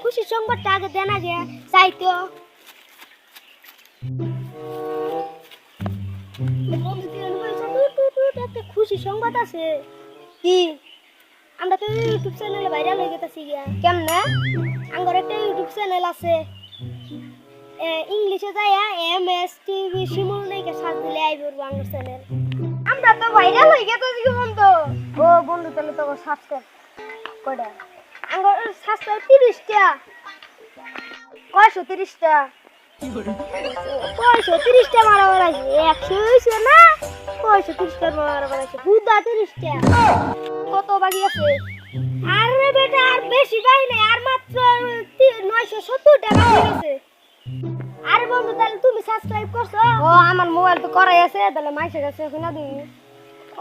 খুশি সংবাদটা আগে দেন আগে চাই তো একটা খুশি সংবাদ আছে কি আমরা তো ইউটিউব চ্যানেলে ভাইরাল হয়ে গেছি গিয়া কেমনে আমার একটা ইউটিউব চ্যানেল আছে ইংলিশে যাইয়া MSTV শিমুল নাইকে সার্চ দিলে আইবো বাংলা চ্যানেল আমরা তো ভাইরাল হয়ে গেছি বন্ধু ও বন্ধু তাহলে তো সাবস্ক্রাইব করে আমার সাবস্ক্রাইব 30 টা কয়শো 30 টা কয়শো 30 টা মারা আছে 100 হইছে না কয়শো 30 টা মারা আছে হুদা 30 টা কত বাকি আছে আরে বেটা আর বেশি বাকি নাই আর মাত্র 970 টাকা বাকি আছে আরে বন্ধু তাহলে তুমি সাবস্ক্রাইব করছো ও আমার মোবাইল তো করাই আছে তাহলে মাইসের কাছে শুনা দিই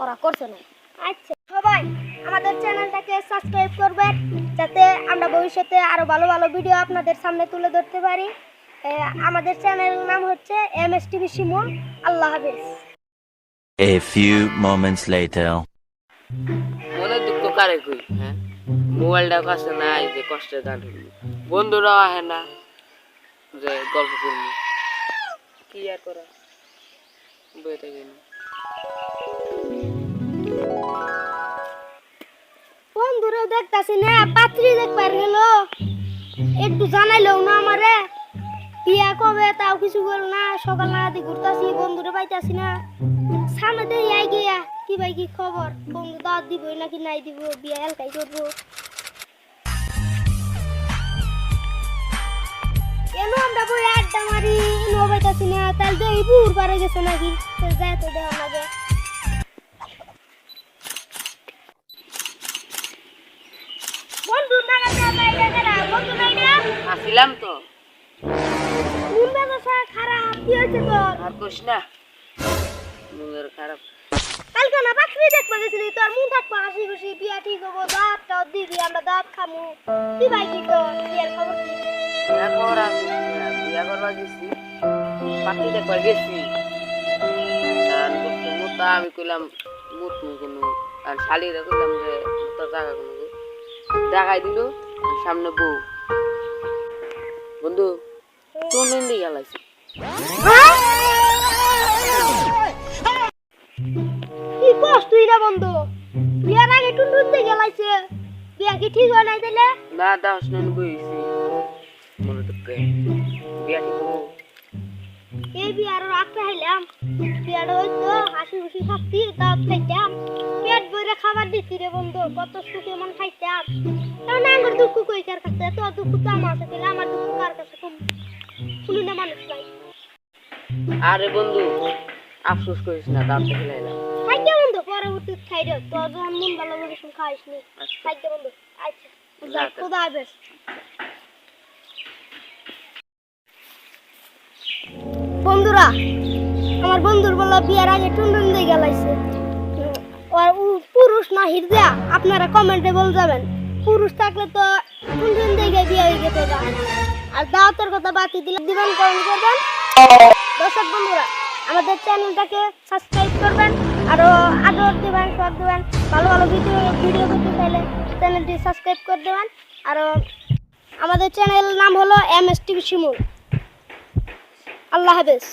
ওরা করছে না আচ্ছা সবাই আমাদের চ্যানেলটাকে সাবস্ক্রাইব করবেন যাতে আমরা ভবিষ্যতে আরো ভালো ভালো ভিডিও আপনাদের সামনে তুলে ধরতে পারি আমাদের চ্যানেলের নাম হচ্ছে MSTV শিমুল আল্লাহ হাফেজ A few moments later মনে দুঃখ কারে কই হ্যাঁ মোবাইলটা কাছে নাই যে কষ্টের গান হইল বন্ধুরাও আহে না যে গল্প করবো কি আর করা বইটা গেল বন্ধুরা দেখতাছি না পাত্রী দেখবার গেল একটু জানাইলো না আমারে বিয়া কবে তাও কিছু বল না সকাল নাগাদি ঘুরতাছি বন্ধুরা পাইতাছি না সামনে দিয়ে আই গিয়া কি ভাই কি খবর বন্ধু দাওয়াত দিব নাকি নাই দিব বিয়া এলকাই করবো কেন আমরা বই আড্ডা মারি নো পাইতাছি না তাহলে তো এই বুড় পারে গেছে নাকি যাই তো দেওয়া লাগে বন্ধু নাগা বাইরে গেলা বন্ধু নাই না আসিলাম তো কোন ব্যবসা খারাপ কি হয়েছে তোর আর কোশ না মনের খারাপ কালকে না পাখি দেখবা গেছিলি তোর মুখ থাকবা হাসি খুশি বিয়া ঠিক হবো দাঁতটাও দিবি আমরা দাঁত খামু কি ভাই কি তোর বিয়ার খবর কি এখন আমি বিয়া করবা গেছি পাখি দেখবার গেছি আর মুতা আমি কইলাম মুতু কোনো আর শালিরা কইলাম যে মুতা জায়গা কোনো দেখাই দিল সামনে বউ বন্ধু কোন দিন গেলাইছি কি কষ্ট ইরা বন্ধু বিয়ার আগে টুনটুনতে গেলাইছে বিয়া কি ঠিক হয় নাই তাইলে না দাস নন বইছি মনে তো বিয়া ঠিক হবো এই বিয়ার রাখতে হইলাম বিয়ার হইতো হাসি খুশি থাকতি দাঁত খাইতাম পেট ভরে খাবার দিতি রে বন্ধু কত সুখে মন খাইতাম তাও না আমার দুঃখ কই কার কাছে তো দুঃখ তো আমার কাছে আমার দুঃখ কার কাছে শুনি না মানুষ নাই আরে বন্ধু আফসোস করিস না দাঁত খেলাইলাম খাইতে বন্ধু পরবর্তী খাই রে তোর যখন মন ভালো লাগে শুন খাইস নি খাইতে বন্ধু আচ্ছা যা খোদা হাফেজ বন্ধুরা আমার বন্ধুর বলা বিয়ার আগে টুনটুন দিয়ে গেলাইছে আর পুরুষ না হিরদা আপনারা কমেন্টে বল যাবেন পুরুষ থাকলে তো টুনটুন দিয়ে বিয়ে হয়ে গেছে আর দাওয়াতের কথা বাকি দিলে দিবেন কমেন্ট করবেন দর্শক বন্ধুরা আমাদের চ্যানেলটাকে সাবস্ক্রাইব করবেন আরো আদর দিবেন সব দিবেন ভালো ভালো ভিডিও করতে চাইলে চ্যানেলটি সাবস্ক্রাইব করে দেবেন আর আমাদের চ্যানেল নাম হলো MSTV শিমুল আল্লাহ হাফেজ